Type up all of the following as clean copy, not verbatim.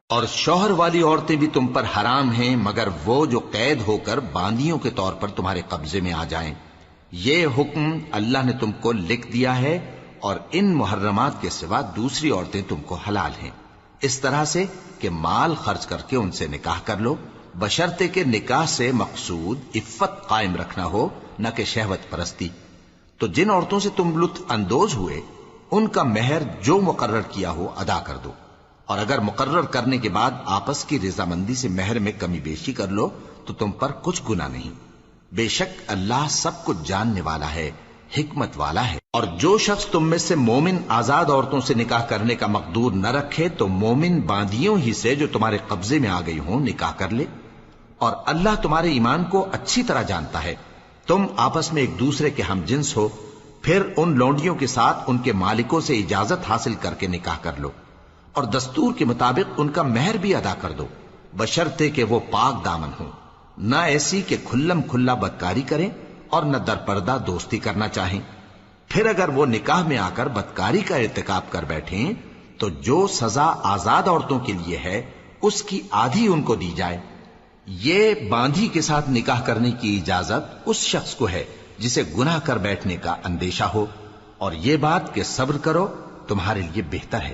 اور شوہر والی عورتیں بھی تم پر حرام ہیں مگر وہ جو قید ہو کر باندیوں کے طور پر تمہارے قبضے میں آ جائیں۔ یہ حکم اللہ نے تم کو لکھ دیا ہے، اور ان محرمات کے سوا دوسری عورتیں تم کو حلال ہیں، اس طرح سے کہ مال خرچ کر کے ان سے نکاح کر لو، بشرطے کہ نکاح سے مقصود عفت قائم رکھنا ہو، نہ کہ شہوت پرستی۔ تو جن عورتوں سے تم لطف اندوز ہوئے ان کا مہر جو مقرر کیا ہو ادا کر دو، اور اگر مقرر کرنے کے بعد آپس کی رضامندی سے مہر میں کمی بیشی کر لو تو تم پر کچھ گناہ نہیں۔ بے شک اللہ سب کچھ جاننے والا ہے، حکمت والا ہے۔ اور جو شخص تم میں سے مومن آزاد عورتوں سے نکاح کرنے کا مقدور نہ رکھے تو مومن باندیوں ہی سے جو تمہارے قبضے میں آ گئی ہوں نکاح کر لے، اور اللہ تمہارے ایمان کو اچھی طرح جانتا ہے۔ تم آپس میں ایک دوسرے کے ہم جنس ہو، پھر ان لونڈیوں کے ساتھ ان کے مالکوں سے اجازت حاصل کر کے نکاح کر لو، اور دستور کے مطابق ان کا مہر بھی ادا کر دو، بشرطے کہ وہ پاک دامن ہوں، نہ ایسی کہ کھلم کھلا بدکاری کریں اور نہ درپردہ دوستی کرنا چاہیں۔ پھر اگر وہ نکاح میں آ کر بدکاری کا ارتکاب کر بیٹھیں تو جو سزا آزاد عورتوں کے لیے ہے اس کی آدھی ان کو دی جائے۔ یہ باندھی کے ساتھ نکاح کرنے کی اجازت اس شخص کو ہے جسے گناہ کر بیٹھنے کا اندیشہ ہو، اور یہ بات کہ صبر کرو تمہارے لیے بہتر ہے،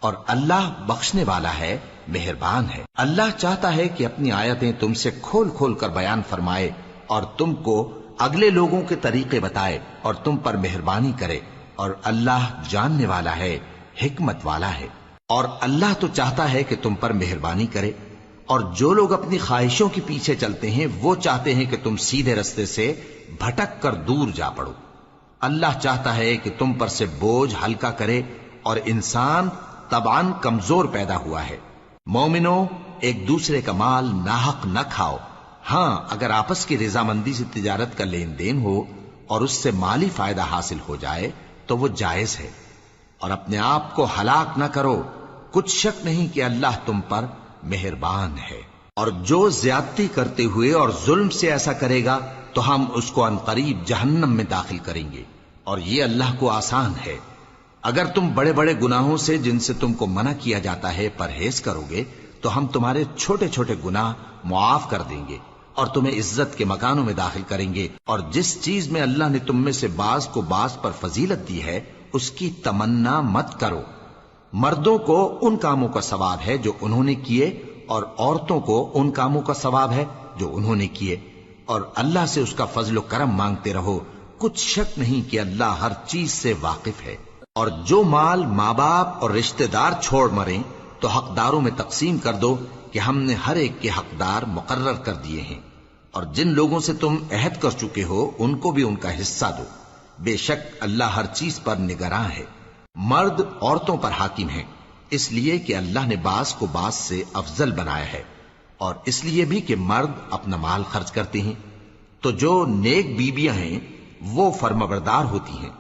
اور اللہ بخشنے والا ہے، مہربان ہے۔ اللہ چاہتا ہے کہ اپنی آیتیں تم سے کھول کھول کر بیان فرمائے اور تم کو اگلے لوگوں کے طریقے بتائے اور تم پر مہربانی کرے، اور اللہ جاننے والا ہے، حکمت والا ہے۔ اور اللہ تو چاہتا ہے کہ تم پر مہربانی کرے، اور جو لوگ اپنی خواہشوں کے پیچھے چلتے ہیں وہ چاہتے ہیں کہ تم سیدھے رستے سے بھٹک کر دور جا پڑو۔ اللہ چاہتا ہے کہ تم پر سے بوجھ ہلکا کرے، اور انسان طبعاً کمزور پیدا ہوا ہے۔ مومنو، ایک دوسرے کا مال ناحق نہ کھاؤ، ہاں اگر آپس کی رضامندی سے تجارت کا لین دین ہو اور اس سے مالی فائدہ حاصل ہو جائے تو وہ جائز ہے، اور اپنے آپ کو ہلاک نہ کرو، کچھ شک نہیں کہ اللہ تم پر مہربان ہے۔ اور جو زیادتی کرتے ہوئے اور ظلم سے ایسا کرے گا تو ہم اس کو عنقریب جہنم میں داخل کریں گے، اور یہ اللہ کو آسان ہے۔ اگر تم بڑے بڑے گناہوں سے جن سے تم کو منع کیا جاتا ہے پرہیز کرو گے تو ہم تمہارے چھوٹے چھوٹے گناہ معاف کر دیں گے اور تمہیں عزت کے مکانوں میں داخل کریں گے۔ اور جس چیز میں اللہ نے تم میں سے بعض کو بعض پر فضیلت دی ہے اس کی تمنا مت کرو۔ مردوں کو ان کاموں کا ثواب ہے جو انہوں نے کیے، اور عورتوں کو ان کاموں کا ثواب ہے جو انہوں نے کیے، اور اللہ سے اس کا فضل و کرم مانگتے رہو، کچھ شک نہیں کہ اللہ ہر چیز سے واقف ہے۔ اور جو مال ماں باپ اور رشتہ دار چھوڑ مریں تو حقداروں میں تقسیم کر دو کہ ہم نے ہر ایک کے حقدار مقرر کر دیے ہیں، اور جن لوگوں سے تم عہد کر چکے ہو ان کو بھی ان کا حصہ دو، بے شک اللہ ہر چیز پر نگراں ہے۔ مرد عورتوں پر حاکم ہیں، اس لیے کہ اللہ نے بعض کو بعض سے افضل بنایا ہے، اور اس لیے بھی کہ مرد اپنا مال خرچ کرتے ہیں۔ تو جو نیک بیویاں ہیں وہ فرمانبردار ہوتی ہیں،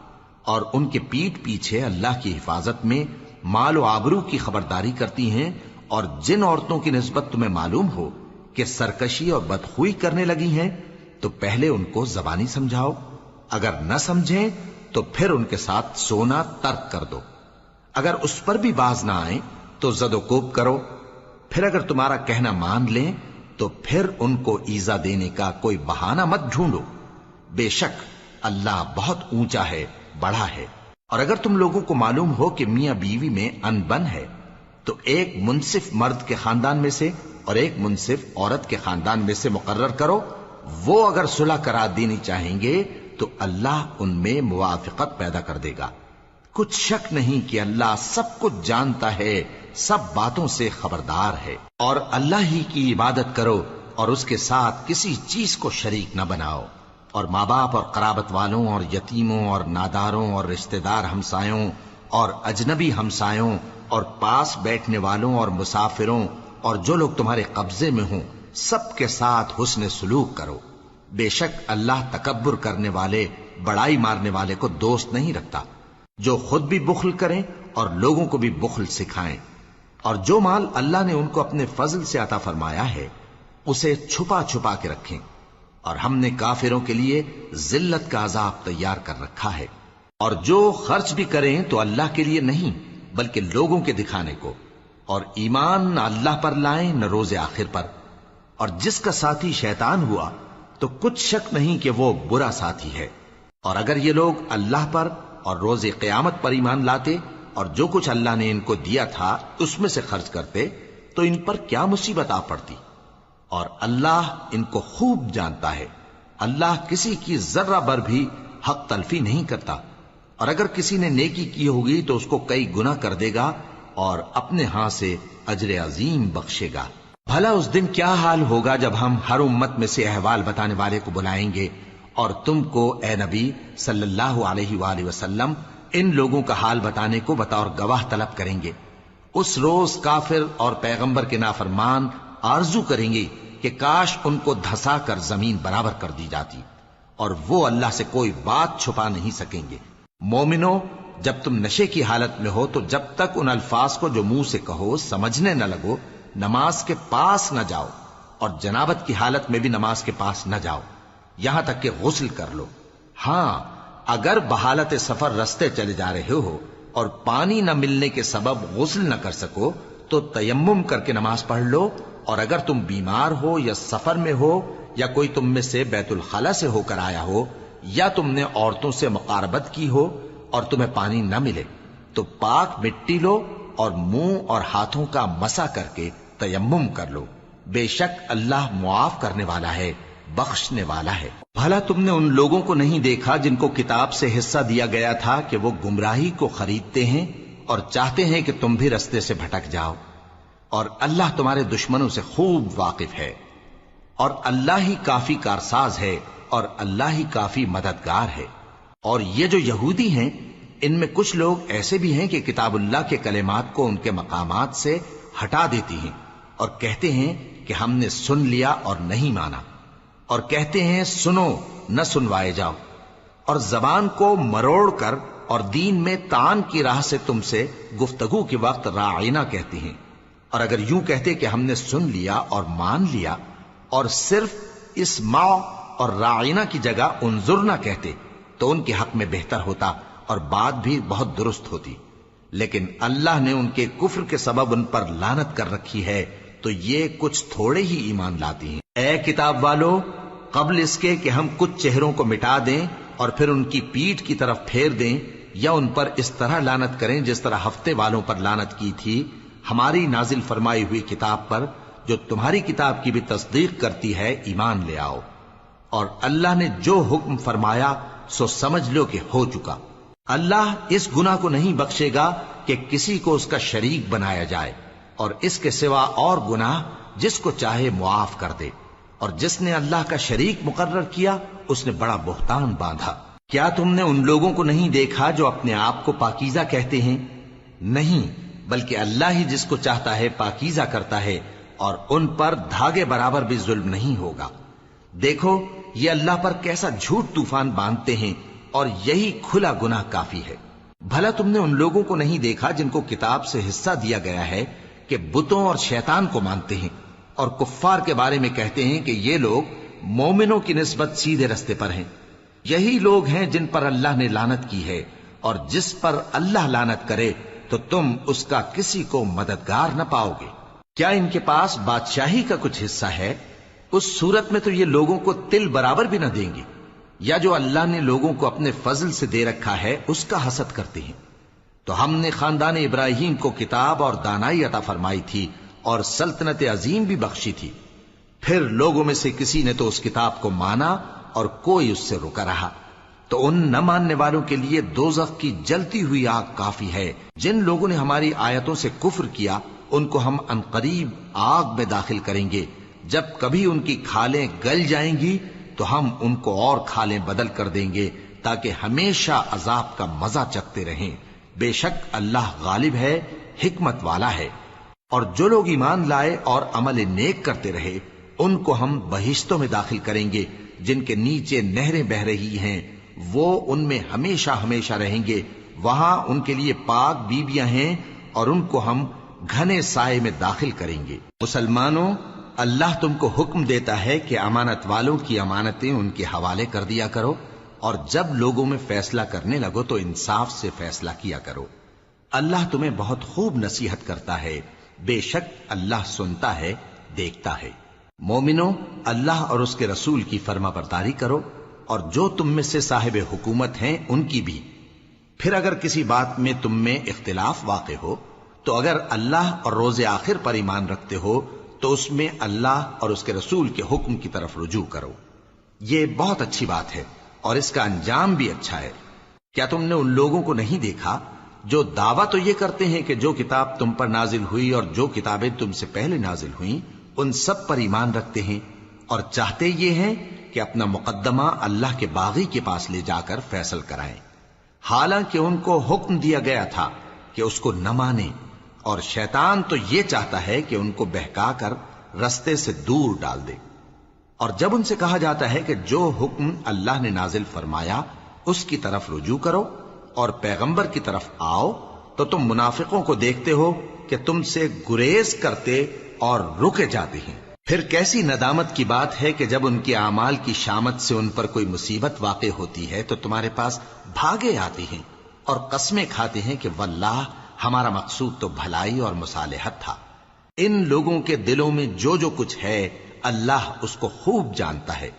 اور ان کے پیٹھ پیچھے اللہ کی حفاظت میں مال و آبرو کی خبرداری کرتی ہیں۔ اور جن عورتوں کی نسبت تمہیں معلوم ہو کہ سرکشی اور بدخوئی کرنے لگی ہیں تو پہلے ان کو زبانی سمجھاؤ، اگر نہ سمجھیں تو پھر ان کے ساتھ سونا ترک کر دو، اگر اس پر بھی باز نہ آئیں تو زد و کوب کرو، پھر اگر تمہارا کہنا مان لیں تو پھر ان کو ایذا دینے کا کوئی بہانہ مت ڈھونڈو، بے شک اللہ بہت اونچا ہے، بڑا ہے۔ اور اگر تم لوگوں کو معلوم ہو کہ میاں بیوی میں انبن ہے تو ایک منصف مرد کے خاندان میں سے اور ایک منصف عورت کے خاندان میں سے مقرر کرو، وہ اگر صلح کرا دینی چاہیں گے تو اللہ ان میں موافقت پیدا کر دے گا۔ کچھ شک نہیں کہ اللہ سب کچھ جانتا ہے، سب باتوں سے خبردار ہے۔ اور اللہ ہی کی عبادت کرو اور اس کے ساتھ کسی چیز کو شریک نہ بناؤ، اور ماں باپ اور قرابت والوں اور یتیموں اور ناداروں اور رشتہ دار ہمسایوں اور اجنبی ہمسایوں اور پاس بیٹھنے والوں اور مسافروں اور جو لوگ تمہارے قبضے میں ہوں سب کے ساتھ حسن سلوک کرو، بے شک اللہ تکبر کرنے والے، بڑائی مارنے والے کو دوست نہیں رکھتا۔ جو خود بھی بخل کریں اور لوگوں کو بھی بخل سکھائیں، اور جو مال اللہ نے ان کو اپنے فضل سے عطا فرمایا ہے اسے چھپا چھپا کے رکھیں، اور ہم نے کافروں کے لیے ذلت کا عذاب تیار کر رکھا ہے۔ اور جو خرچ بھی کریں تو اللہ کے لیے نہیں بلکہ لوگوں کے دکھانے کو، اور ایمان نہ اللہ پر لائیں نہ روز آخر پر، اور جس کا ساتھی شیطان ہوا تو کچھ شک نہیں کہ وہ برا ساتھی ہے۔ اور اگر یہ لوگ اللہ پر اور روز قیامت پر ایمان لاتے اور جو کچھ اللہ نے ان کو دیا تھا اس میں سے خرچ کرتے تو ان پر کیا مصیبت آ پڑتی، اور اللہ ان کو خوب جانتا ہے۔ اللہ کسی کی ذرہ بر بھی حق تلفی نہیں کرتا، اور اگر کسی نے نیکی کی ہوگی تو اس کو کئی گنا کر دے گا اور اپنے ہاں سے اجر عظیم بخشے گا۔ بھلا اس دن کیا حال ہوگا جب ہم ہر امت میں سے احوال بتانے والے کو بلائیں گے اور تم کو اے نبی صلی اللہ علیہ وآلہ وسلم ان لوگوں کا حال بتانے کو بطور گواہ طلب کریں گے۔ اس روز کافر اور پیغمبر کے نافرمان آرزو کریں گے کہ کاش ان کو دھسا کر زمین برابر کر دی جاتی، اور وہ اللہ سے کوئی بات چھپا نہیں سکیں گے۔ مومنو، جب تم نشے کی حالت میں ہو تو جب تک ان الفاظ کو جو منہ سے کہو سمجھنے نہ لگو نماز کے پاس نہ جاؤ، اور جنابت کی حالت میں بھی نماز کے پاس نہ جاؤ یہاں تک کہ غسل کر لو۔ ہاں، اگر بحالت سفر رستے چلے جا رہے ہو اور پانی نہ ملنے کے سبب غسل نہ کر سکو تو تیمم کر کے نماز پڑھ لو، اور اگر تم بیمار ہو یا سفر میں ہو یا کوئی تم میں سے بیت الخلا سے ہو کر آیا ہو یا تم نے عورتوں سے مقاربت کی ہو اور تمہیں پانی نہ ملے تو پاک مٹی لو اور منہ اور ہاتھوں کا مسح کر کے تیمم کر لو، بے شک اللہ معاف کرنے والا ہے، بخشنے والا ہے۔ بھلا تم نے ان لوگوں کو نہیں دیکھا جن کو کتاب سے حصہ دیا گیا تھا کہ وہ گمراہی کو خریدتے ہیں اور چاہتے ہیں کہ تم بھی رستے سے بھٹک جاؤ، اور اللہ تمہارے دشمنوں سے خوب واقف ہے، اور اللہ ہی کافی کارساز ہے اور اللہ ہی کافی مددگار ہے۔ اور یہ جو یہودی ہیں ان میں کچھ لوگ ایسے بھی ہیں کہ کتاب اللہ کے کلمات کو ان کے مقامات سے ہٹا دیتی ہیں اور کہتے ہیں کہ ہم نے سن لیا اور نہیں مانا، اور کہتے ہیں سنو نہ سنوائے جاؤ، اور زبان کو مروڑ کر اور دین میں طعن کی راہ سے تم سے گفتگو کے وقت راعینا کہتی ہیں، اور اگر یوں کہتے کہ ہم نے سن لیا اور مان لیا اور صرف اسمع اور راعینا کی جگہ انظرنا کہتے تو ان کے حق میں بہتر ہوتا اور بات بھی بہت درست ہوتی، لیکن اللہ نے ان کے کفر کے سبب ان پر لعنت کر رکھی ہے تو یہ کچھ تھوڑے ہی ایمان لاتی ہیں۔ اے کتاب والو، قبل اس کے کہ ہم کچھ چہروں کو مٹا دیں اور پھر ان کی پیٹھ کی طرف پھیر دیں یا ان پر اس طرح لعنت کریں جس طرح ہفتے والوں پر لعنت کی تھی، ہماری نازل فرمائی ہوئی کتاب پر جو تمہاری کتاب کی بھی تصدیق کرتی ہے ایمان لے آؤ، اور اللہ نے جو حکم فرمایا سو سمجھ لو کہ ہو چکا۔ اللہ اس گناہ کو نہیں بخشے گا کہ کسی کو اس کا شریک بنایا جائے، اور اس کے سوا اور گناہ جس کو چاہے معاف کر دے، اور جس نے اللہ کا شریک مقرر کیا اس نے بڑا بہتان باندھا۔ کیا تم نے ان لوگوں کو نہیں دیکھا جو اپنے آپ کو پاکیزہ کہتے ہیں؟ نہیں، بلکہ اللہ ہی جس کو چاہتا ہے پاکیزہ کرتا ہے، اور ان پر دھاگے برابر بھی ظلم نہیں ہوگا۔ دیکھو یہ اللہ پر کیسا جھوٹ طوفان باندھتے ہیں، اور یہی کھلا گناہ کافی ہے۔ بھلا تم نے ان لوگوں کو نہیں دیکھا جن کو کتاب سے حصہ دیا گیا ہے کہ بتوں اور شیطان کو مانتے ہیں، اور کفار کے بارے میں کہتے ہیں کہ یہ لوگ مومنوں کی نسبت سیدھے رستے پر ہیں۔ یہی لوگ ہیں جن پر اللہ نے لعنت کی ہے، اور جس پر اللہ لعنت کرے تو تم اس کا کسی کو مددگار نہ پاؤ گے۔ کیا ان کے پاس بادشاہی کا کچھ حصہ ہے؟ اس صورت میں تو یہ لوگوں کو تل برابر بھی نہ دیں گے، یا جو اللہ نے لوگوں کو اپنے فضل سے دے رکھا ہے اس کا حسد کرتے ہیں۔ تو ہم نے خاندان ابراہیم کو کتاب اور دانائی عطا فرمائی تھی اور سلطنت عظیم بھی بخشی تھی، پھر لوگوں میں سے کسی نے تو اس کتاب کو مانا اور کوئی اس سے رکا رہا، تو ان نہ ماننے والوں کے لیے دوزخ کی جلتی ہوئی آگ کافی ہے۔ جن لوگوں نے ہماری آیتوں سے کفر کیا ان کو ہم عنقریب آگ میں داخل کریں گے، جب کبھی ان کی کھالیں گل جائیں گی تو ہم ان کو اور کھالیں بدل کر دیں گے تاکہ ہمیشہ عذاب کا مزہ چکھتے رہیں۔ بے شک اللہ غالب ہے، حکمت والا ہے۔ اور جو لوگ ایمان لائے اور عمل نیک کرتے رہے ان کو ہم بہشتوں میں داخل کریں گے جن کے نیچے نہریں بہ رہی ہیں، وہ ان میں ہمیشہ ہمیشہ رہیں گے، وہاں ان کے لیے پاک بیویاں ہیں اور ان کو ہم گھنے سائے میں داخل کریں گے۔ مسلمانوں، اللہ تم کو حکم دیتا ہے کہ امانت والوں کی امانتیں ان کے حوالے کر دیا کرو، اور جب لوگوں میں فیصلہ کرنے لگو تو انصاف سے فیصلہ کیا کرو۔ اللہ تمہیں بہت خوب نصیحت کرتا ہے، بے شک اللہ سنتا ہے، دیکھتا ہے۔ مومنو، اللہ اور اس کے رسول کی فرما برداری کرو، اور جو تم میں سے صاحب حکومت ہیں ان کی بھی۔ پھر اگر کسی بات میں تم میں اختلاف واقع ہو تو اگر اللہ اور روز آخر پر ایمان رکھتے ہو تو اس میں اللہ اور اس کے رسول کے حکم کی طرف رجوع کرو۔ یہ بہت اچھی بات ہے اور اس کا انجام بھی اچھا ہے۔ کیا تم نے ان لوگوں کو نہیں دیکھا جو دعویٰ تو یہ کرتے ہیں کہ جو کتاب تم پر نازل ہوئی اور جو کتابیں تم سے پہلے نازل ہوئیں ان سب پر ایمان رکھتے ہیں، اور چاہتے یہ ہیں کہ اپنا مقدمہ اللہ کے باغی کے پاس لے جا کر فیصل کرائیں، حالانکہ ان کو حکم دیا گیا تھا کہ اس کو نہ مانیں، اور شیطان تو یہ چاہتا ہے کہ ان کو بہکا کر رستے سے دور ڈال دے۔ اور جب ان سے کہا جاتا ہے کہ جو حکم اللہ نے نازل فرمایا اس کی طرف رجوع کرو اور پیغمبر کی طرف آؤ، تو تم منافقوں کو دیکھتے ہو کہ تم سے گریز کرتے اور رکے جاتے ہیں۔ پھر کیسی ندامت کی بات ہے کہ جب ان کے اعمال کی شامت سے ان پر کوئی مصیبت واقع ہوتی ہے تو تمہارے پاس بھاگے آتے ہیں اور قسمیں کھاتے ہیں کہ واللہ ہمارا مقصود تو بھلائی اور مصالحت تھا۔ ان لوگوں کے دلوں میں جو جو کچھ ہے اللہ اس کو خوب جانتا ہے۔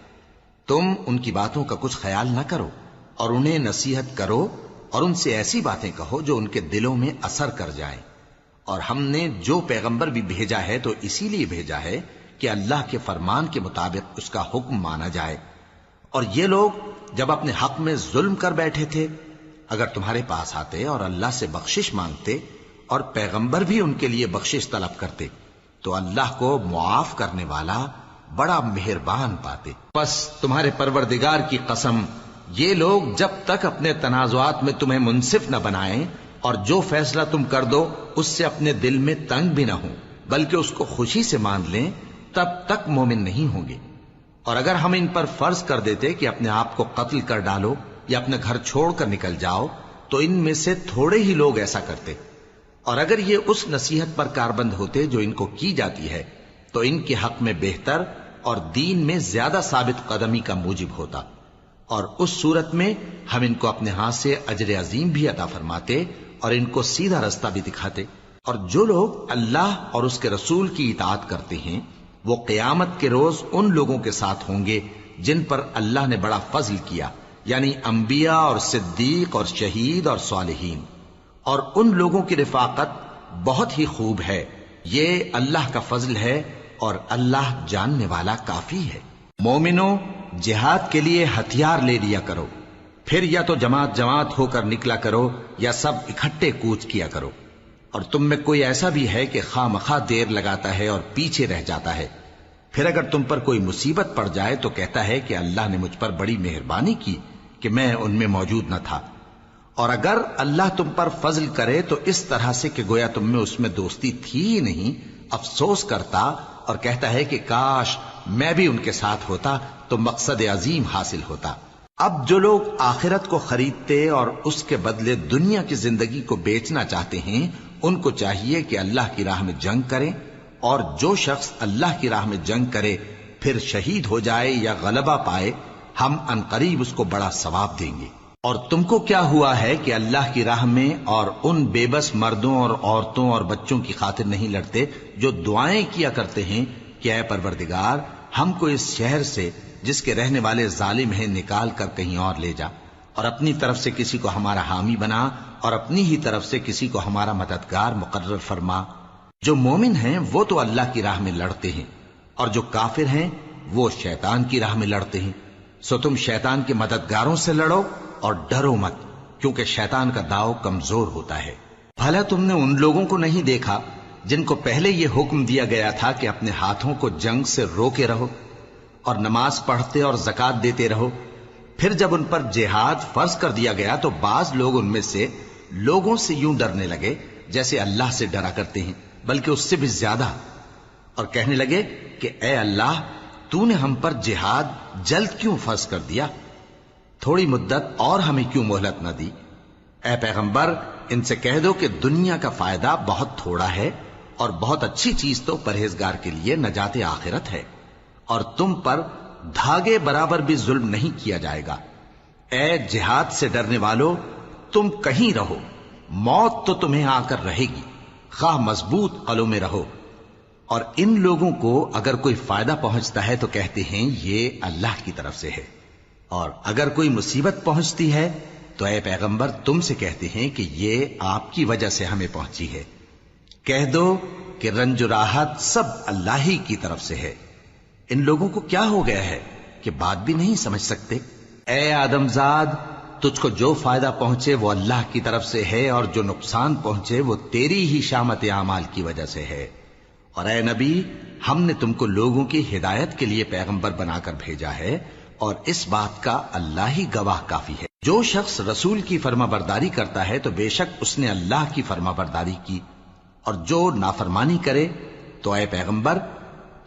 تم ان کی باتوں کا کچھ خیال نہ کرو اور انہیں نصیحت کرو اور ان سے ایسی باتیں کہو جو ان کے دلوں میں اثر کر جائیں۔ اور ہم نے جو پیغمبر بھی بھیجا ہے تو اسی لیے بھیجا ہے کہ اللہ کے فرمان کے مطابق اس کا حکم مانا جائے۔ اور یہ لوگ جب اپنے حق میں ظلم کر بیٹھے تھے، اگر تمہارے پاس آتے اور اللہ سے بخشش مانگتے اور پیغمبر بھی ان کے لیے بخشش طلب کرتے تو اللہ کو معاف کرنے والا بڑا مہربان پاتے۔ پس تمہارے پروردگار کی قسم، یہ لوگ جب تک اپنے تنازعات میں تمہیں منصف نہ بنائیں اور جو فیصلہ تم کر دو اس سے اپنے دل میں تنگ بھی نہ ہوں بلکہ اس کو خوشی سے مان لیں، تب تک مومن نہیں ہوں گے۔ اور اگر ہم ان پر فرض کر دیتے کہ اپنے آپ کو قتل کر ڈالو یا اپنے گھر چھوڑ کر نکل جاؤ تو ان میں سے تھوڑے ہی لوگ ایسا کرتے، اور اگر یہ اس نصیحت پر کاربند ہوتے جو ان کو کی جاتی ہے تو ان کے حق میں بہتر اور دین میں زیادہ ثابت قدمی کا موجب ہوتا، اور اس صورت میں ہم ان کو اپنے ہاتھ سے اجر عظیم بھی عطا فرماتے اور ان کو سیدھا رستہ بھی دکھاتے۔ اور جو لوگ اللہ اور اس کے رسول کی اطاعت کرتے ہیں وہ قیامت کے روز ان لوگوں کے ساتھ ہوں گے جن پر اللہ نے بڑا فضل کیا، یعنی انبیاء اور صدیق اور شہید اور صالحین، اور ان لوگوں کی رفاقت بہت ہی خوب ہے۔ یہ اللہ کا فضل ہے اور اللہ جاننے والا کافی ہے۔ مومنو، جہاد کے لیے ہتھیار لے لیا کرو، پھر یا تو جماعت جماعت ہو کر نکلا کرو یا سب اکٹھے کوچ کیا کرو۔ اور تم میں کوئی ایسا بھی ہے کہ خواہ مخواہ دیر لگاتا ہے اور پیچھے رہ جاتا ہے، پھر اگر تم پر کوئی مصیبت پڑ جائے تو کہتا ہے کہ اللہ نے مجھ پر بڑی مہربانی کی کہ میں ان میں موجود نہ تھا۔ اور اگر اللہ تم پر فضل کرے تو اس طرح سے کہ گویا تم میں اس میں دوستی تھی ہی نہیں، افسوس کرتا اور کہتا ہے کہ کاش میں بھی ان کے ساتھ ہوتا تو مقصد عظیم حاصل ہوتا۔ اب جو لوگ آخرت کو خریدتے اور اس کے بدلے دنیا کی زندگی کو بیچنا چاہتے ہیں ان کو چاہیے کہ اللہ کی راہ میں جنگ کریں، اور جو شخص اللہ کی راہ میں جنگ کرے پھر شہید ہو جائے یا غلبہ پائے ہم عنقریب اس کو بڑا ثواب دیں گے۔ اور تم کو کیا ہوا ہے کہ اللہ کی راہ میں اور ان بے بس مردوں اور عورتوں اور بچوں کی خاطر نہیں لڑتے جو دعائیں کیا کرتے ہیں کہ اے پروردگار ہم کو اس شہر سے جس کے رہنے والے ظالم ہیں نکال کر کہیں اور لے جا، اور اپنی طرف سے کسی کو ہمارا حامی بنا اور اپنی ہی طرف سے کسی کو ہمارا مددگار مقرر فرما۔ جو مومن ہیں وہ تو اللہ کی راہ میں لڑتے ہیں اور جو کافر ہیں وہ شیطان کی راہ میں لڑتے ہیں، سو تم شیطان کے مددگاروں سے لڑو اور ڈرو مت، کیونکہ شیطان کا داؤ کمزور ہوتا ہے۔ بھلا تم نے ان لوگوں کو نہیں دیکھا جن کو پہلے یہ حکم دیا گیا تھا کہ اپنے ہاتھوں کو جنگ سے روکے رہو اور نماز پڑھتے اور زکوٰۃ دیتے رہو، پھر جب ان پر جہاد فرض کر دیا گیا تو بعض لوگ ان میں سے لوگوں سے یوں ڈرنے لگے جیسے اللہ سے ڈرا کرتے ہیں، بلکہ اس سے بھی زیادہ، اور کہنے لگے کہ اے اللہ تو نے ہم پر جہاد جلد کیوں فرض کر دیا، تھوڑی مدت اور ہمیں کیوں مہلت نہ دی۔ اے پیغمبر ان سے کہہ دو کہ دنیا کا فائدہ بہت تھوڑا ہے اور بہت اچھی چیز تو پرہیزگار کے لیے نجات آخرت ہے، اور تم پر دھاگے برابر بھی ظلم نہیں کیا جائے گا۔ اے جہاد سے ڈرنے والو، تم کہیں رہو، موت تو تمہیں آ کر رہے گی، خواہ مضبوط قلعوں میں رہو. اور ان لوگوں کو اگر کوئی فائدہ پہنچتا ہے تو کہتے ہیں یہ اللہ کی طرف سے ہے، اور اگر کوئی مصیبت پہنچتی ہے تو اے پیغمبر تم سے کہتے ہیں کہ یہ آپ کی وجہ سے ہمیں پہنچی ہے. کہہ دو کہ رنج و راحت سب اللہ ہی کی طرف سے ہے. ان لوگوں کو کیا ہو گیا ہے کہ بات بھی نہیں سمجھ سکتے؟ اے آدم زاد، تجھ کو جو فائدہ پہنچے وہ اللہ کی طرف سے ہے، اور جو نقصان پہنچے وہ تیری ہی شامت اعمال کی وجہ سے ہے. اور اے نبی، ہم نے تم کو لوگوں کی ہدایت کے لیے پیغمبر بنا کر بھیجا ہے، اور اس بات کا اللہ ہی گواہ کافی ہے. جو شخص رسول کی فرما برداری کرتا ہے تو بے شک اس نے اللہ کی فرما برداری کی، اور جو نافرمانی کرے تو اے پیغمبر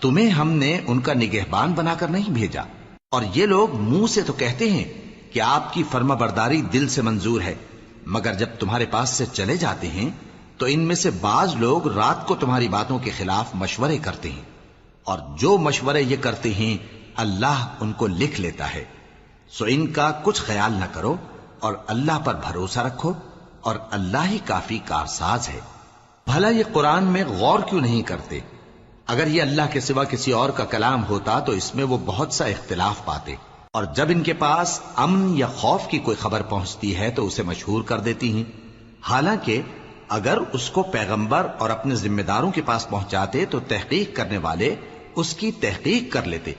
تمہیں ہم نے ان کا نگہبان بنا کر نہیں بھیجا. اور یہ لوگ منہ سے تو کہتے ہیں کہ آپ کی فرما برداری دل سے منظور ہے، مگر جب تمہارے پاس سے چلے جاتے ہیں تو ان میں سے بعض لوگ رات کو تمہاری باتوں کے خلاف مشورے کرتے ہیں، اور جو مشورے یہ کرتے ہیں اللہ ان کو لکھ لیتا ہے. سو ان کا کچھ خیال نہ کرو اور اللہ پر بھروسہ رکھو، اور اللہ ہی کافی کارساز ہے. بھلا یہ قرآن میں غور کیوں نہیں کرتے؟ اگر یہ اللہ کے سوا کسی اور کا کلام ہوتا تو اس میں وہ بہت سا اختلاف پاتے، اور جب ان کے پاس امن یا خوف کی کوئی خبر پہنچتی ہے تو اسے مشہور کر دیتی ہیں. حالانکہ اگر اس کو پیغمبر اور اپنے ذمہ داروں کے پاس پہنچاتے تو تحقیق کرنے والے اس کی تحقیق کر لیتے.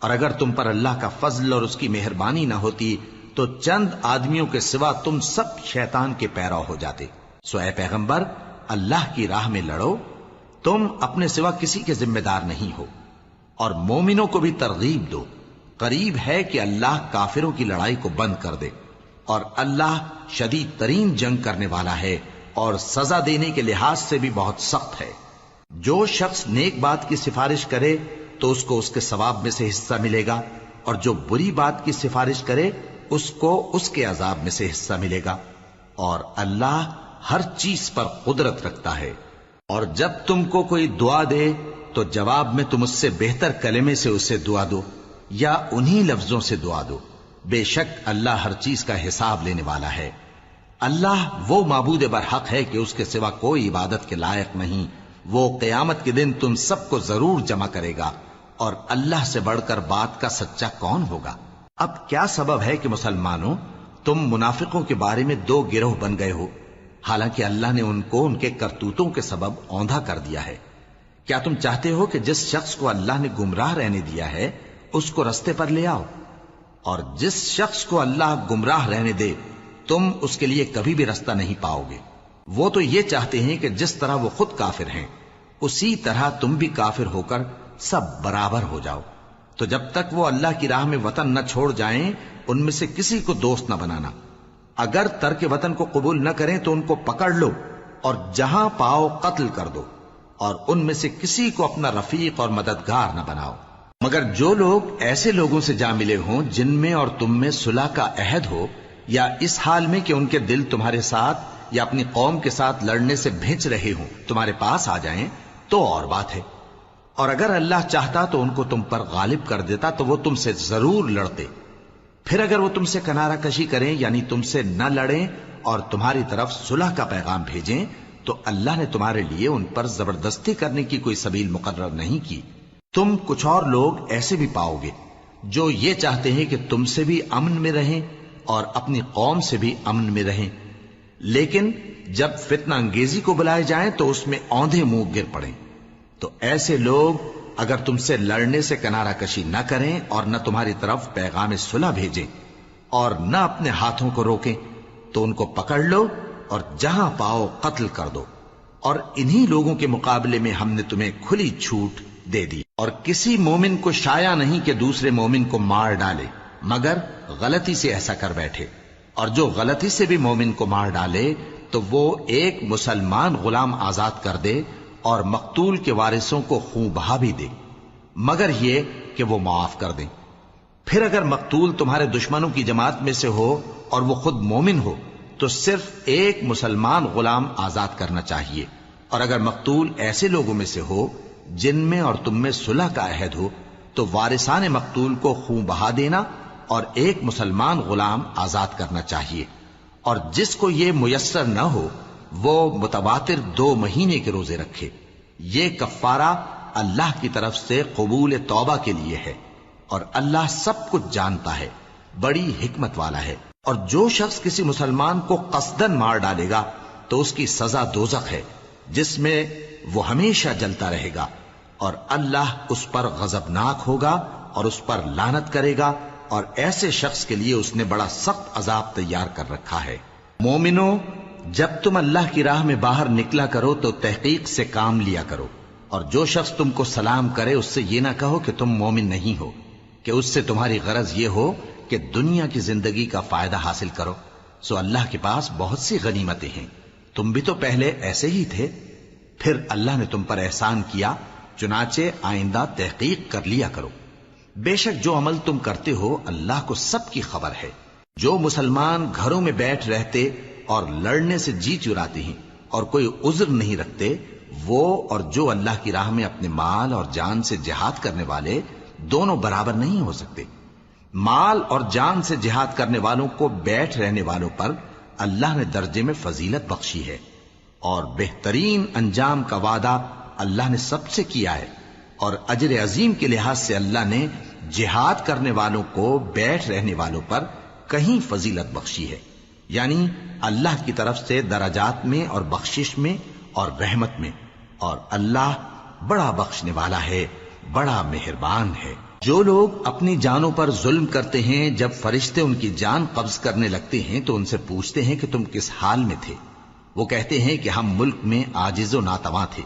اور اگر تم پر اللہ کا فضل اور اس کی مہربانی نہ ہوتی تو چند آدمیوں کے سوا تم سب شیطان کے پیرو ہو جاتے. سو اے پیغمبر اللہ کی راہ میں لڑو، تم اپنے سوا کسی کے ذمہ دار نہیں ہو. اور مومنوں کو بھی ترغیب دو، قریب ہے کہ اللہ کافروں کی لڑائی کو بند کر دے، اور اللہ شدید ترین جنگ کرنے والا ہے اور سزا دینے کے لحاظ سے بھی بہت سخت ہے. جو شخص نیک بات کی سفارش کرے تو اس کو اس کے ثواب میں سے حصہ ملے گا، اور جو بری بات کی سفارش کرے اس کو اس کے عذاب میں سے حصہ ملے گا. اور اللہ ہر چیز پر قدرت رکھتا ہے. اور جب تم کو کوئی دعا دے تو جواب میں تم اس سے بہتر کلمے سے اسے دعا دو یا انہی لفظوں سے دعا دو. بے شک اللہ ہر چیز کا حساب لینے والا ہے. اللہ وہ معبود برحق ہے کہ اس کے سوا کوئی عبادت کے لائق نہیں. وہ قیامت کے دن تم سب کو ضرور جمع کرے گا، اور اللہ سے بڑھ کر بات کا سچا کون ہوگا؟ اب کیا سبب ہے کہ مسلمانوں تم منافقوں کے بارے میں دو گروہ بن گئے ہو، حالانکہ اللہ نے ان کو ان کے کرتوتوں کے سبب اوندھا کر دیا ہے؟ کیا تم چاہتے ہو کہ جس شخص کو اللہ نے گمراہ رہنے دیا ہے اس کو رستے پر لے آؤ، اور جس شخص کو اللہ گمراہ رہنے دے تم اس کے لیے کبھی بھی رستہ نہیں پاؤ گے؟ وہ تو یہ چاہتے ہیں کہ جس طرح وہ خود کافر ہیں اسی طرح تم بھی کافر ہو کر سب برابر ہو جاؤ. تو جب تک وہ اللہ کی راہ میں وطن نہ چھوڑ جائیں ان میں سے کسی کو دوست نہ بنانا. اگر ترک وطن کو قبول نہ کریں تو ان کو پکڑ لو اور جہاں پاؤ قتل کر دو، اور ان میں سے کسی کو اپنا رفیق اور مددگار نہ بناؤ. مگر جو لوگ ایسے لوگوں سے جا ملے ہوں جن میں اور تم میں صلح کا عہد ہو، یا اس حال میں کہ ان کے دل تمہارے ساتھ یا اپنی قوم کے ساتھ لڑنے سے بھنچ رہے ہوں، تمہارے پاس آ جائیں تو اور بات ہے. اور اگر اللہ چاہتا تو ان کو تم پر غالب کر دیتا تو وہ تم سے ضرور لڑتے. پھر اگر وہ تم سے کنارہ کشی کریں یعنی تم سے نہ لڑیں اور تمہاری طرف صلح کا پیغام بھیجیں تو اللہ نے تمہارے لیے ان پر زبردستی کرنے کی کوئی سبیل مقرر نہیں کی. تم کچھ اور لوگ ایسے بھی پاؤ گے جو یہ چاہتے ہیں کہ تم سے بھی امن میں رہیں اور اپنی قوم سے بھی امن میں رہیں، لیکن جب فتنہ انگیزی کو بلائے جائیں تو اس میں اوندھے منہ گر پڑیں. تو ایسے لوگ اگر تم سے لڑنے سے کنارہ کشی نہ کریں اور نہ تمہاری طرف پیغام صلح بھیجیں اور نہ اپنے ہاتھوں کو روکیں تو ان کو پکڑ لو اور جہاں پاؤ قتل کر دو. اور انہی لوگوں کے مقابلے میں ہم نے تمہیں کھلی چھوٹ دے دی. اور کسی مومن کو شایع نہیں کہ دوسرے مومن کو مار ڈالے مگر غلطی سے ایسا کر بیٹھے. اور جو غلطی سے بھی مومن کو مار ڈالے تو وہ ایک مسلمان غلام آزاد کر دے اور مقتول کے وارثوں کو خون بہا بھی دے، مگر یہ کہ وہ معاف کر دیں. پھر اگر مقتول تمہارے دشمنوں کی جماعت میں سے ہو اور وہ خود مومن ہو تو صرف ایک مسلمان غلام آزاد کرنا چاہیے. اور اگر مقتول ایسے لوگوں میں سے ہو جن میں اور تم میں صلح کا عہد ہو تو وارثان مقتول کو خون بہا دینا اور ایک مسلمان غلام آزاد کرنا چاہیے. اور جس کو یہ میسر نہ ہو وہ متواتر 2 مہینے کے روزے رکھے۔ یہ کفارہ اللہ کی طرف سے قبول توبہ کے لیے ہے، اور اللہ سب کچھ جانتا ہے، بڑی حکمت والا ہے۔ اور جو شخص کسی مسلمان کو قصدن مار ڈالے گا تو اس کی سزا دوزخ ہے، جس میں وہ ہمیشہ جلتا رہے گا، اور اللہ اس پر غضبناک ہوگا اور اس پر لعنت کرے گا، اور ایسے شخص کے لیے اس نے بڑا سخت عذاب تیار کر رکھا ہے۔ مومنو، جب تم اللہ کی راہ میں باہر نکلا کرو تو تحقیق سے کام لیا کرو، اور جو شخص تم کو سلام کرے اس سے یہ نہ کہو کہ تم مومن نہیں ہو، کہ اس سے تمہاری غرض یہ ہو کہ دنیا کی زندگی کا فائدہ حاصل کرو۔ سو اللہ کے پاس بہت سی غنیمتیں ہیں، تم بھی تو پہلے ایسے ہی تھے، پھر اللہ نے تم پر احسان کیا، چنانچہ آئندہ تحقیق کر لیا کرو۔ بے شک جو عمل تم کرتے ہو اللہ کو سب کی خبر ہے۔ جو مسلمان گھروں میں بیٹھ رہتے اور لڑنے سے جی چراتے ہیں اور کوئی عذر نہیں رکھتے، وہ اور جو اللہ کی راہ میں اپنے مال اور جان سے جہاد کرنے والے دونوں برابر نہیں ہو سکتے۔ مال اور جان سے جہاد کرنے والوں کو بیٹھ رہنے والوں پر اللہ نے درجے میں فضیلت بخشی ہے، اور بہترین انجام کا وعدہ اللہ نے سب سے کیا ہے، اور اجر عظیم کے لحاظ سے اللہ نے جہاد کرنے والوں کو بیٹھ رہنے والوں پر کہیں فضیلت بخشی ہے، یعنی اللہ کی طرف سے درجات میں اور بخشش میں اور رحمت میں، اور اللہ بڑا بخشنے والا ہے، بڑا مہربان ہے۔ جو لوگ اپنی جانوں پر ظلم کرتے ہیں، جب فرشتے ان کی جان قبض کرنے لگتے ہیں تو ان سے پوچھتے ہیں کہ تم کس حال میں تھے؟ وہ کہتے ہیں کہ ہم ملک میں عاجز و ناتواں تھے۔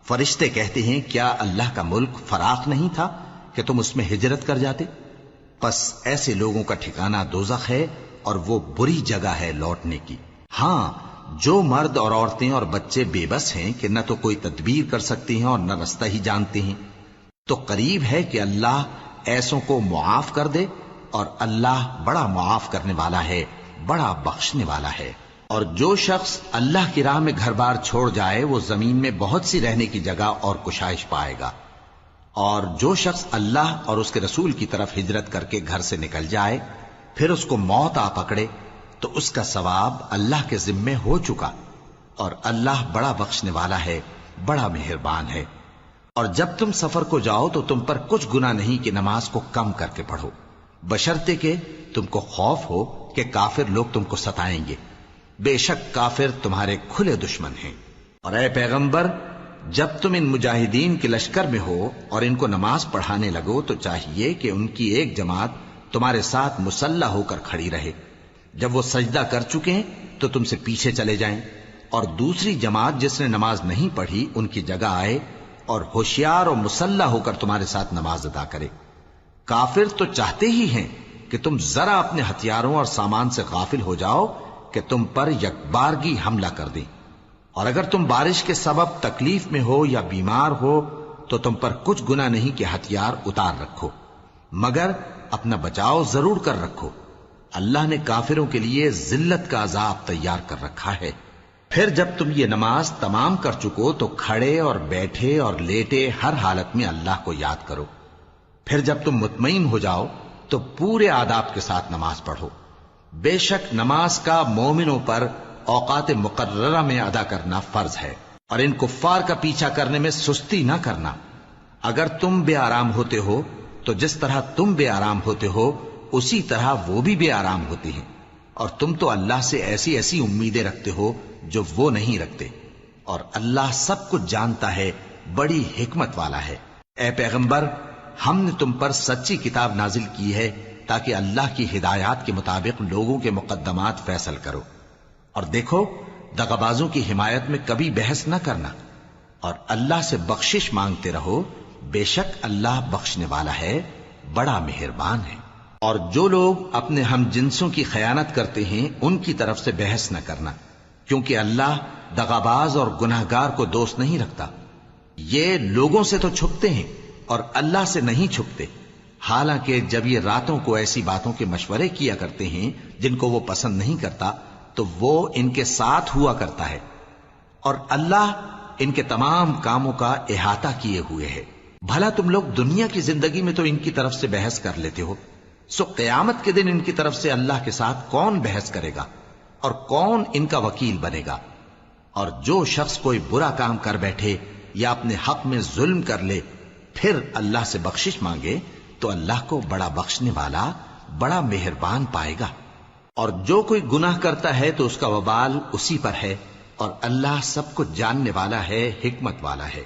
فرشتے کہتے ہیں کیا اللہ کا ملک فراخ نہیں تھا کہ تم اس میں ہجرت کر جاتے؟ پس ایسے لوگوں کا ٹھکانہ دوزخ ہے، اور وہ بری جگہ ہے لوٹنے کی۔ ہاں، جو مرد اور عورتیں اور بچے بے بس ہیں کہ نہ تو کوئی تدبیر کر سکتے ہیں اور نہ رستہ ہی جانتے ہیں، تو قریب ہے کہ اللہ ایسوں کو معاف کر دے، اور اللہ بڑا معاف کرنے والا ہے، بڑا بخشنے والا ہے۔ اور جو شخص اللہ کی راہ میں گھر بار چھوڑ جائے وہ زمین میں بہت سی رہنے کی جگہ اور کشائش پائے گا، اور جو شخص اللہ اور اس کے رسول کی طرف ہجرت کر کے گھر سے نکل جائے پھر اس کو موت آ پکڑے تو اس کا ثواب اللہ کے ذمے ہو چکا، اور اللہ بڑا بخشنے والا ہے، بڑا مہربان ہے۔ اور جب تم سفر کو جاؤ تو تم پر کچھ گناہ نہیں کہ نماز کو کم کر کے پڑھو، بشرطے کہ تم کو خوف ہو کہ کافر لوگ تم کو ستائیں گے، بے شک کافر تمہارے کھلے دشمن ہیں۔ اور اے پیغمبر، جب تم ان مجاہدین کے لشکر میں ہو اور ان کو نماز پڑھانے لگو تو چاہیے کہ ان کی ایک جماعت تمہارے ساتھ مسلح ہو کر کھڑی رہے، جب وہ سجدہ کر چکے تو تم سے پیچھے چلے جائیں، اور دوسری جماعت جس نے نماز نہیں پڑھی ان کی جگہ آئے اور ہوشیار اور مسلح ہو کر تمہارے ساتھ نماز ادا کرے۔ کافر تو چاہتے ہی ہیں کہ تم ذرا اپنے ہتھیاروں اور سامان سے غافل ہو جاؤ کہ تم پر یکبارگی حملہ کر دیں، اور اگر تم بارش کے سبب تکلیف میں ہو یا بیمار ہو تو تم پر کچھ گناہ نہیں کہ ہتھیار اتار رکھو، مگر اپنا بچاؤ ضرور کر رکھو۔ اللہ نے کافروں کے لیے ذلت کا عذاب تیار کر رکھا ہے۔ پھر جب تم یہ نماز تمام کر چکو تو کھڑے اور بیٹھے اور لیٹے ہر حالت میں اللہ کو یاد کرو۔ پھر جب تم مطمئن ہو جاؤ تو پورے آداب کے ساتھ نماز پڑھو۔ بے شک نماز کا مومنوں پر اوقات مقررہ میں ادا کرنا فرض ہے، اور ان کفار کا پیچھا کرنے میں سستی نہ کرنا۔ اگر تم بے آرام ہوتے ہو تو جس طرح تم بے آرام ہوتے ہو اسی طرح وہ بھی بے آرام ہوتے ہیں، اور تم تو اللہ سے ایسی ایسی امیدیں رکھتے ہو جو وہ نہیں رکھتے، اور اللہ سب کچھ جانتا ہے، بڑی حکمت والا ہے۔ اے پیغمبر، ہم نے تم پر سچی کتاب نازل کی ہے تاکہ اللہ کی ہدایات کے مطابق لوگوں کے مقدمات فیصل کرو، اور دیکھو دغابازوں کی حمایت میں کبھی بحث نہ کرنا، اور اللہ سے بخشش مانگتے رہو، بے شک اللہ بخشنے والا ہے، بڑا مہربان ہے۔ اور جو لوگ اپنے ہم جنسوں کی خیانت کرتے ہیں ان کی طرف سے بحث نہ کرنا، کیونکہ اللہ دغاباز اور گناہگار کو دوست نہیں رکھتا۔ یہ لوگوں سے تو چھپتے ہیں اور اللہ سے نہیں چھپتے، حالانکہ جب یہ راتوں کو ایسی باتوں کے مشورے کیا کرتے ہیں جن کو وہ پسند نہیں کرتا تو وہ ان کے ساتھ ہوا کرتا ہے، اور اللہ ان کے تمام کاموں کا احاطہ کیے ہوئے ہے۔ بھلا تم لوگ دنیا کی زندگی میں تو ان کی طرف سے بحث کر لیتے ہو، سو قیامت کے دن ان کی طرف سے اللہ کے ساتھ کون بحث کرے گا اور کون ان کا وکیل بنے گا؟ اور جو شخص کوئی برا کام کر بیٹھے یا اپنے حق میں ظلم کر لے پھر اللہ سے بخشش مانگے تو اللہ کو بڑا بخشنے والا بڑا مہربان پائے گا. اور جو کوئی گناہ کرتا ہے تو اس کا وبال اسی پر ہے، اور اللہ سب کچھ جاننے والا ہے، حکمت والا ہے.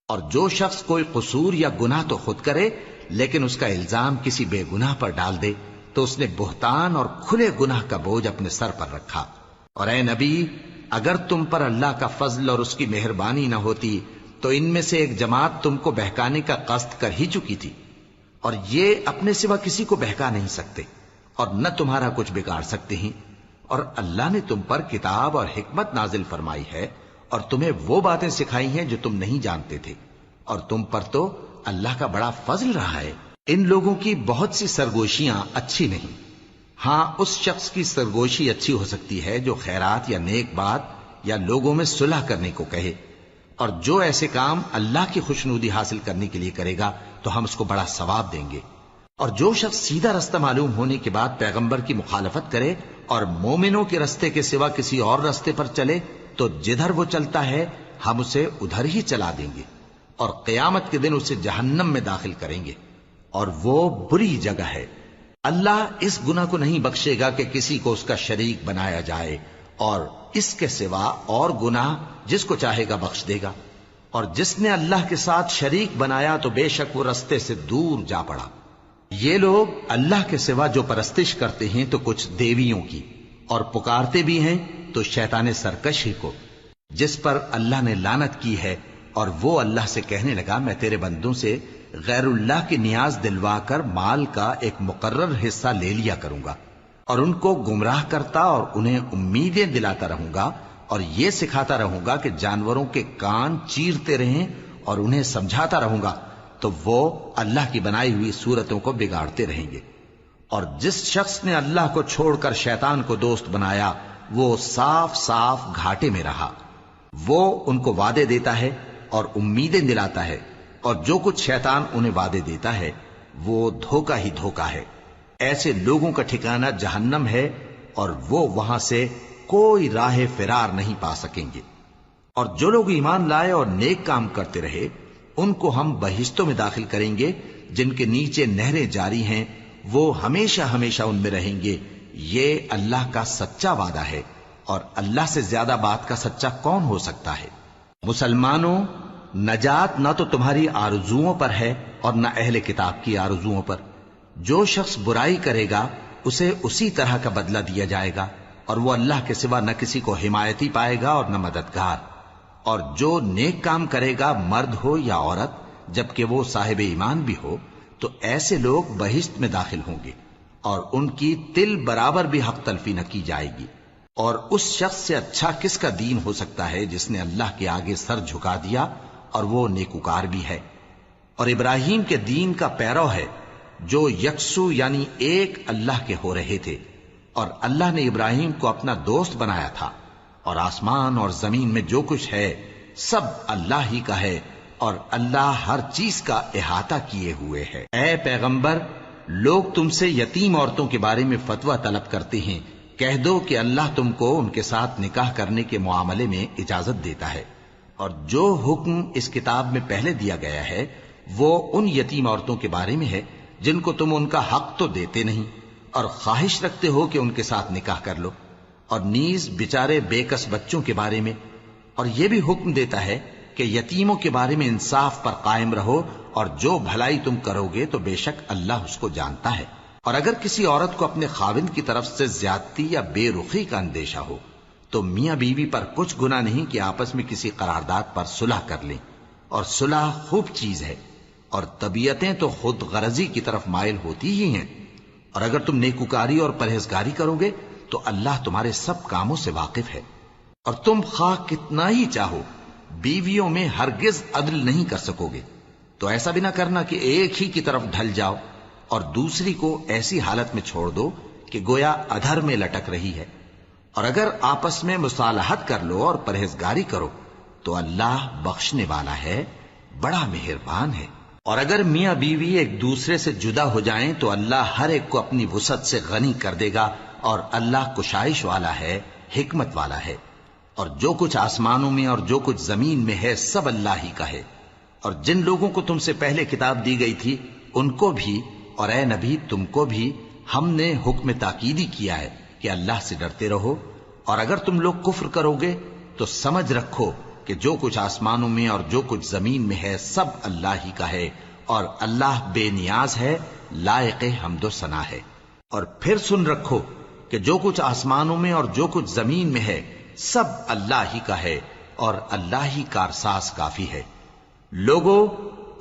اور جو شخص کوئی قصور یا گناہ تو خود کرے لیکن اس کا الزام کسی بے گناہ پر ڈال دے تو اس نے بہتان اور کھلے گناہ کا بوجھ اپنے سر پر رکھا. اور اے نبی، اگر تم پر اللہ کا فضل اور اس کی مہربانی نہ ہوتی تو ان میں سے ایک جماعت تم کو بہکانے کا قصد کر ہی چکی تھی، اور یہ اپنے سوا کسی کو بہکا نہیں سکتے اور نہ تمہارا کچھ بگاڑ سکتے ہیں. اور اللہ نے تم پر کتاب اور حکمت نازل فرمائی ہے اور تمہیں وہ باتیں سکھائی ہیں جو تم نہیں جانتے تھے، اور تم پر تو اللہ کا بڑا فضل رہا ہے. ان لوگوں کی بہت سی سرگوشیاں اچھی نہیں. ہاں، اس شخص کی سرگوشی اچھی ہو سکتی ہے جو خیرات یا نیک بات یا لوگوں میں صلح کرنے کو کہے، اور جو ایسے کام اللہ کی خوشنودی حاصل کرنے کے لیے کرے گا تو ہم اس کو بڑا ثواب دیں گے. اور جو شخص سیدھا رستہ معلوم ہونے کے بعد پیغمبر کی مخالفت کرے اور مومنوں کے رستے کے سوا کسی اور رستے پر چلے تو جدھر وہ چلتا ہے ہم اسے ادھر ہی چلا دیں گے، اور قیامت کے دن اسے جہنم میں داخل کریں گے، اور وہ بری جگہ ہے. اللہ اس گناہ کو نہیں بخشے گا کہ کسی کو اس کا شریک بنایا جائے، اور اس کے سوا اور گناہ جس کو چاہے گا بخش دے گا. اور جس نے اللہ کے ساتھ شریک بنایا تو بے شک وہ رستے سے دور جا پڑا. یہ لوگ اللہ کے سوا جو پرستش کرتے ہیں تو کچھ دیویوں کی، اور پکارتے بھی ہیں تو شیطان سرکش ہی کو، جس پر اللہ نے لعنت کی ہے. اور وہ اللہ سے کہنے لگا میں تیرے بندوں سے غیر اللہ کی نیاز دلوا کر مال کا ایک مقرر حصہ لے لیا کروں گا، اور ان کو گمراہ کرتا اور انہیں امیدیں دلاتا رہوں گا، اور یہ سکھاتا رہوں گا کہ جانوروں کے کان چیرتے رہیں، اور انہیں سمجھاتا رہوں گا تو وہ اللہ کی بنائی ہوئی صورتوں کو بگاڑتے رہیں گے. اور جس شخص نے اللہ کو چھوڑ کر شیطان کو دوست بنایا وہ صاف صاف گھاٹے میں رہا. وہ ان کو وعدے دیتا ہے اور امیدیں دلاتا ہے، اور جو کچھ شیطان انہیں وعدے دیتا ہے وہ دھوکہ ہی دھوکہ ہے. ایسے لوگوں کا ٹھکانہ جہنم ہے، اور وہ وہاں سے کوئی راہ فرار نہیں پا سکیں گے. اور جو لوگ ایمان لائے اور نیک کام کرتے رہے ان کو ہم بہشتوں میں داخل کریں گے جن کے نیچے نہریں جاری ہیں، وہ ہمیشہ ہمیشہ ان میں رہیں گے. یہ اللہ کا سچا وعدہ ہے، اور اللہ سے زیادہ بات کا سچا کون ہو سکتا ہے. مسلمانوں، نجات نہ تو تمہاری آرزوؤں پر ہے اور نہ اہل کتاب کی آرزوؤں پر. جو شخص برائی کرے گا اسے اسی طرح کا بدلہ دیا جائے گا، اور وہ اللہ کے سوا نہ کسی کو حمایتی پائے گا اور نہ مددگار. اور جو نیک کام کرے گا مرد ہو یا عورت جبکہ وہ صاحب ایمان بھی ہو تو ایسے لوگ بہشت میں داخل ہوں گے، اور ان کی تل برابر بھی حق تلفی نہ کی جائے گی. اور اس شخص سے اچھا کس کا دین ہو سکتا ہے جس نے اللہ کے آگے سر جھکا دیا اور وہ نیکوکار بھی ہے. اور ابراہیم کے دین کا پیرو ہے جو یکسو یعنی ایک اللہ کے ہو رہے تھے، اور اللہ نے ابراہیم کو اپنا دوست بنایا تھا. اور آسمان اور زمین میں جو کچھ ہے سب اللہ ہی کا ہے، اور اللہ ہر چیز کا احاطہ کیے ہوئے ہے. اے پیغمبر، لوگ تم سے یتیم عورتوں کے بارے میں فتویٰ طلب کرتے ہیں، کہہ دو کہ اللہ تم کو ان کے ساتھ نکاح کرنے کے معاملے میں اجازت دیتا ہے. اور جو حکم اس کتاب میں پہلے دیا گیا ہے وہ ان یتیم عورتوں کے بارے میں ہے جن کو تم ان کا حق تو دیتے نہیں، اور خواہش رکھتے ہو کہ ان کے ساتھ نکاح کر لو. اور نیز بیچارے بے کس بچوں کے بارے میں. اور یہ بھی حکم دیتا ہے کہ یتیموں کے بارے میں انصاف پر قائم رہو، اور جو بھلائی تم کرو گے تو بے شک اللہ اس کو جانتا ہے. اور اگر کسی عورت کو اپنے خاوند کی طرف سے زیادتی یا بے رخی کا اندیشہ ہو تو میاں بیوی پر کچھ گناہ نہیں کہ آپس میں کسی قرارداد پر صلح کر لیں. اور صلح خوب چیز ہے، اور طبیعتیں تو خود غرضی کی طرف مائل ہوتی ہی ہیں. اور اگر تم نیکوکاری اور پرہیزگاری کرو گے تو اللہ تمہارے سب کاموں سے واقف ہے. اور تم خواہ کتنا ہی چاہو بیویوں میں ہرگز عدل نہیں کر سکو گے. تو ایسا بھی نہ کرنا کہ ایک ہی کی طرف ڈھل جاؤ اور دوسری کو ایسی حالت میں چھوڑ دو کہ گویا ادھر میں لٹک رہی ہے. اور اگر آپس میں مصالحت کر لو اور پرہیزگاری کرو تو اللہ بخشنے والا ہے، بڑا مہربان ہے. اور اگر میاں بیوی ایک دوسرے سے جدا ہو جائیں تو اللہ ہر ایک کو اپنی وسعت سے غنی کر دے گا، اور اللہ کشائش والا ہے، حکمت والا ہے. اور جو کچھ آسمانوں میں اور جو کچھ زمین میں ہے سب اللہ ہی کا ہے۔ اور جن لوگوں کو تم سے پہلے کتاب دی گئی تھی ان کو بھی اور اے نبی تم کو بھی ہم نے حکم تاکیدی کیا ہے کہ اللہ سے ڈرتے رہو، اور اگر تم لوگ کفر کرو گے تو سمجھ رکھو کہ جو کچھ آسمانوں میں اور جو کچھ زمین میں ہے سب اللہ ہی کا ہے، اور اللہ بے نیاز ہے، لائق حمد و ثنا ہے۔ اور پھر سن رکھو کہ جو کچھ آسمانوں میں اور جو کچھ زمین میں ہے سب اللہ ہی کا ہے، اور اللہ ہی کارساز کافی ہے۔ لوگو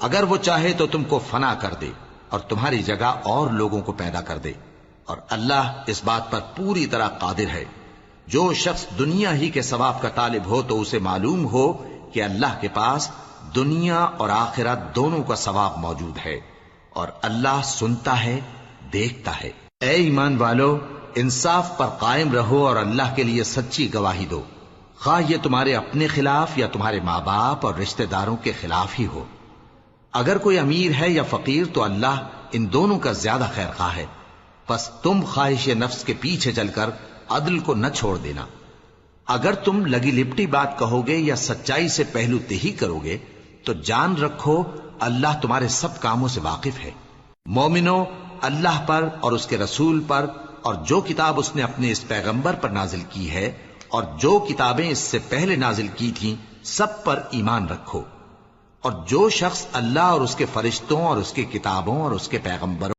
اگر وہ چاہے تو تم کو فنا کر دے اور تمہاری جگہ اور لوگوں کو پیدا کر دے، اور اللہ اس بات پر پوری طرح قادر ہے۔ جو شخص دنیا ہی کے ثواب کا طالب ہو تو اسے معلوم ہو کہ اللہ کے پاس دنیا اور آخرت دونوں کا ثواب موجود ہے، اور اللہ سنتا ہے، دیکھتا ہے۔ اے ایمان والو، انصاف پر قائم رہو اور اللہ کے لیے سچی گواہی دو، خواہ یہ تمہارے اپنے خلاف یا تمہارے ماں باپ اور رشتہ داروں کے خلاف ہی ہو۔ اگر کوئی امیر ہے یا فقیر تو اللہ ان دونوں کا زیادہ خیر خواہ ہے، پس تم خواہش نفس کے پیچھے چل کر عدل کو نہ چھوڑ دینا۔ اگر تم لگی لپٹی بات کہو گے یا سچائی سے پہلو تہی کرو گے تو جان رکھو اللہ تمہارے سب کاموں سے واقف ہے۔ مومنو، اللہ پر اور اس کے رسول پر اور جو کتاب اس نے اپنے اس پیغمبر پر نازل کی ہے اور جو کتابیں اس سے پہلے نازل کی تھیں سب پر ایمان رکھو، اور جو شخص اللہ اور اس کے فرشتوں اور اس کے کتابوں اور اس کے پیغمبروں